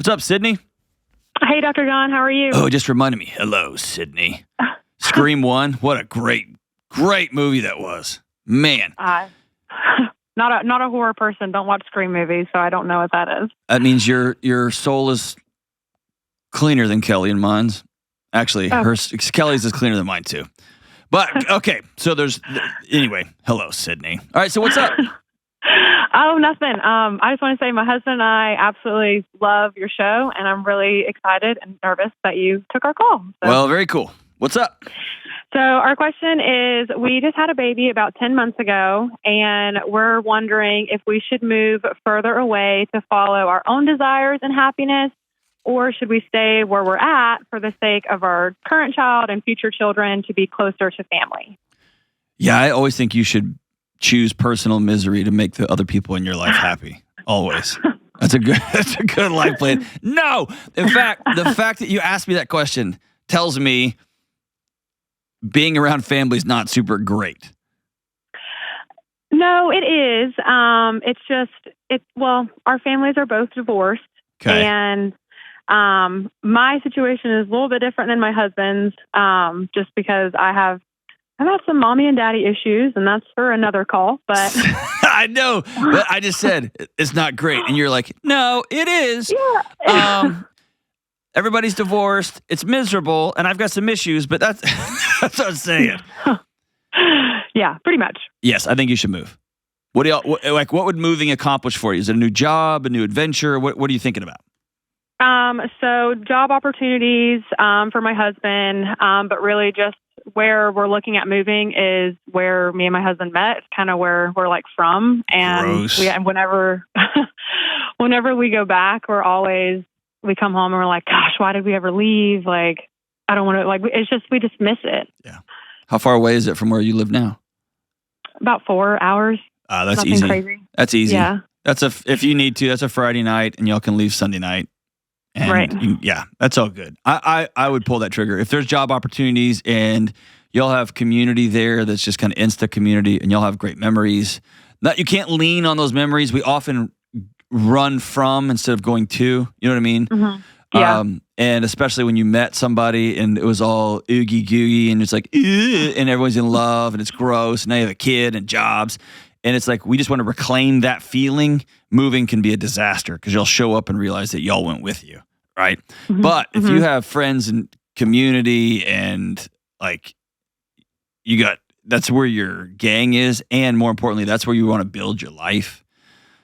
What's up, Sydney? Hey, Dr. John, how are you? Oh, it just reminded me. Hello, Sydney. Scream 1. What a great movie that was. Man. Not a horror person. Don't watch Scream movies, so I don't know what that is. That means your soul is cleaner than Kelly and mine's. Actually, Kelly's is cleaner than mine too. But okay, so anyway. Hello, Sydney. All right, so what's up? Oh, nothing. I just want to say my husband and I absolutely love your show, and I'm really excited and nervous that you took our call. So. Well, very cool. What's up? So our question is, we just had a baby about 10 months ago, and we're wondering if we should move further away to follow our own desires and happiness, or should we stay where we're at for the sake of our current child and future children to be closer to family? Yeah, I always think you should choose personal misery to make the other people in your life happy. Always. That's a good life plan. No! In fact, the fact that you asked me that question tells me being around family is not super great. No, it is. Our families are both divorced. Okay. And my situation is a little bit different than my husband's, just because I've had some mommy and daddy issues, and that's for another call. But I know. But I just said it's not great. And you're like, no, it is. Yeah. Everybody's divorced. It's miserable, and I've got some issues, but that's what I'm saying. Yeah, pretty much. Yes, I think you should move. What would moving accomplish for you? Is it a new job, a new adventure? What are you thinking about? So job opportunities for my husband, but really just where we're looking at moving is where me and my husband met. It's kind of where we're from, and whenever we go back, we come home and we're like, gosh, why did we ever leave? Like, I don't want to, we just miss it. Yeah. How far away is it from where you live now? About 4 hours. That's Nothing easy. Crazy. That's easy. Yeah. If you need to, that's a Friday night and y'all can leave Sunday night. And right. Yeah, that's all good. I would pull that trigger. If there's job opportunities and y'all have community there that's just kind of insta community and y'all have great memories, that you can't lean on those memories. We often run from instead of going to, you know what I mean? Mm-hmm. Yeah. And especially when you met somebody and it was all oogie googie and it's like, and everyone's in love and it's gross. And now you have a kid and jobs. And it's like, we just want to reclaim that feeling. Moving can be a disaster because you'll show up and realize that y'all went with you. Right. Mm-hmm. But if you have friends and community and that's where your gang is. And more importantly, that's where you want to build your life.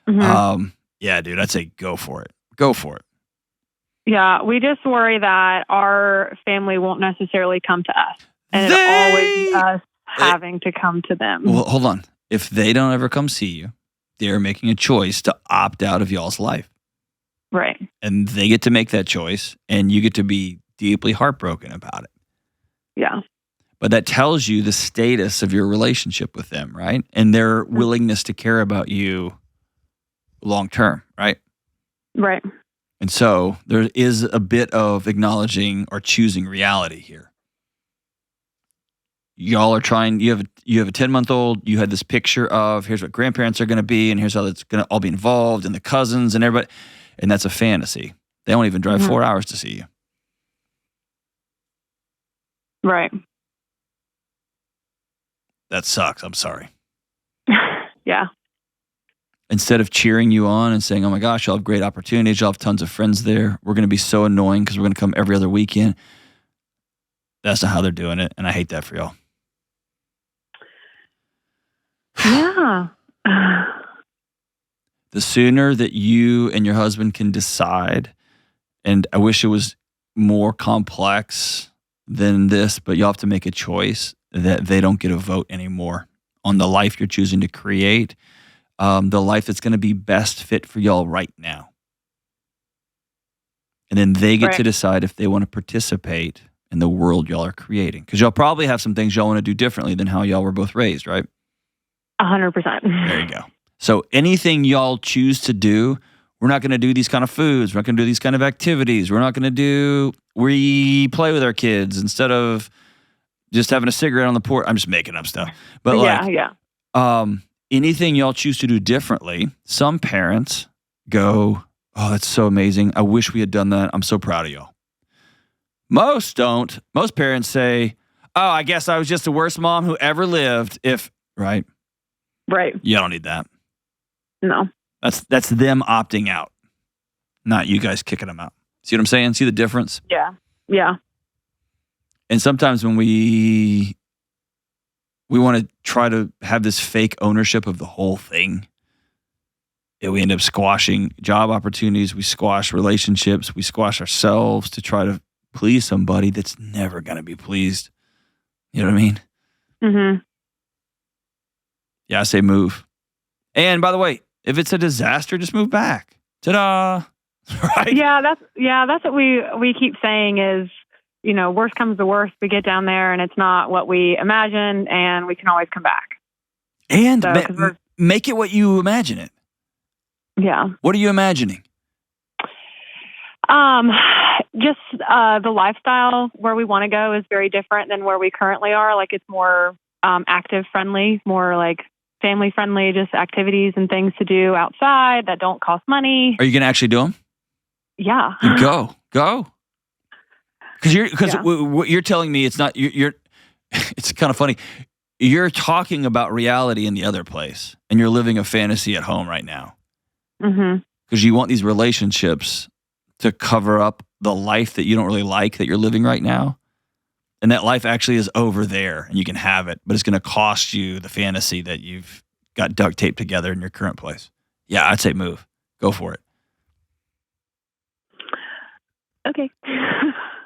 Mm-hmm. Yeah, dude, I'd say go for it. Go for it. Yeah, we just worry that our family won't necessarily come to us. And it'll always be us having to come to them. Well, hold on. If they don't ever come see you, they're making a choice to opt out of y'all's life. Right. And they get to make that choice, and you get to be deeply heartbroken about it. Yeah. But that tells you the status of your relationship with them, right? And their willingness to care about you long term, right? Right. And so there is a bit of acknowledging or choosing reality here. Y'all are trying, you have a 10-month-old, you had this picture of here's what grandparents are going to be and here's how it's going to all be involved and the cousins and everybody. And that's a fantasy. They won't even drive 4 hours to see you. Right. That sucks. I'm sorry. Yeah. Instead of cheering you on and saying, oh my gosh, you'll have great opportunities, you'll have tons of friends there. We're going to be so annoying because we're going to come every other weekend. That's not how they're doing it. And I hate that for y'all. Yeah. The sooner that you and your husband can decide, and I wish it was more complex than this, but you'll have to make a choice that they don't get a vote anymore on the life you're choosing to create, the life that's going to be best fit for y'all right now. And then they get to decide if they want to participate in the world y'all are creating. Because y'all probably have some things y'all want to do differently than how y'all were both raised, right? 100%. There you go. So anything y'all choose to do, we're not going to do these kind of foods. We're not going to do these kind of activities. We're not going to do, we play with our kids instead of just having a cigarette on the porch. I'm just making up stuff. But anything y'all choose to do differently, some parents go, Oh, that's so amazing. I wish we had done that. I'm so proud of y'all. Most don't. Most parents say, oh, I guess I was just the worst mom who ever lived. Right? Right. You don't need that. No. That's them opting out, not you guys kicking them out. See what I'm saying? See the difference? Yeah. Yeah. And sometimes when we want to try to have this fake ownership of the whole thing, we end up squashing job opportunities. We squash relationships. We squash ourselves to try to please somebody that's never going to be pleased. You know what I mean? Mm-hmm. Yeah, I say move. And by the way, if it's a disaster, just move back. Ta-da! Right? Yeah, that's what we keep saying is, worst comes to worst, we get down there and it's not what we imagine, and we can always come back. And make it what you imagine it. Yeah. What are you imagining? Just the lifestyle where we want to go is very different than where we currently are. Like, it's more active friendly, more like family friendly, just activities and things to do outside that don't cost money. Are you going to actually do them? Yeah. Go. Because what you're telling me, it's not you're. It's kind of funny. You're talking about reality in the other place, and you're living a fantasy at home right now. Mm-hmm. Because you want these relationships to cover up the life that you don't really like that you're living right now, and that life actually is over there, and you can have it, but it's going to cost you the fantasy that you've got duct taped together in your current place. Yeah, I'd say move. Go for it. Okay.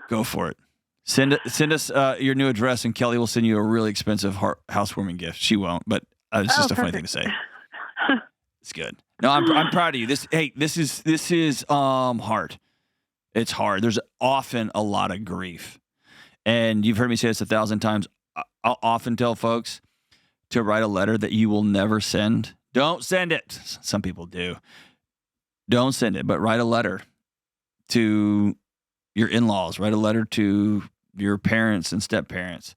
Go for it. Send us your new address, and Kelly will send you a really expensive housewarming gift. She won't, but it's just a funny thing to say. It's good. No, I'm proud of you. This is hard. It's hard. There's often a lot of grief, and you've heard me say this 1,000 times. I'll often tell folks to write a letter that you will never send. Don't send it. Some people do. Don't send it, but write a letter to your in-laws. Write a letter to your parents and step-parents,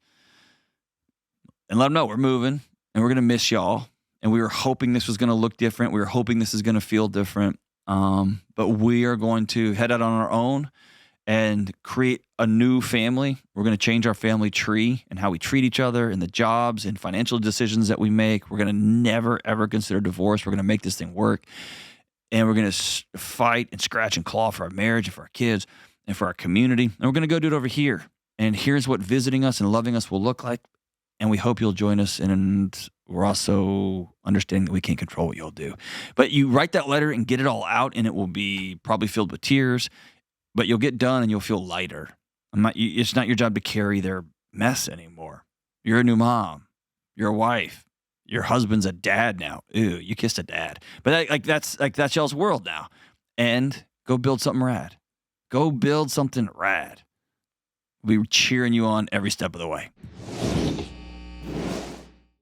and let them know we're moving and we're going to miss y'all. And we were hoping this was going to look different. We were hoping this is going to feel different. But we are going to head out on our own and create a new family. We're going to change our family tree and how we treat each other and the jobs and financial decisions that we make. We're going to never, ever consider divorce. We're going to make this thing work. And we're going to fight and scratch and claw for our marriage and for our kids and for our community. And we're going to go do it over here. And here's what visiting us and loving us will look like. And we hope you'll join us. And we're also understanding that we can't control what you'll do. But you write that letter and get it all out, and it will be probably filled with tears. But you'll get done and you'll feel lighter. It's not your job to carry their mess anymore. You're a new mom. You're a wife. Your husband's a dad now. Ew, you kissed a dad. But that's y'all's world now. And go build something rad. Go build something rad. We'll be cheering you on every step of the way.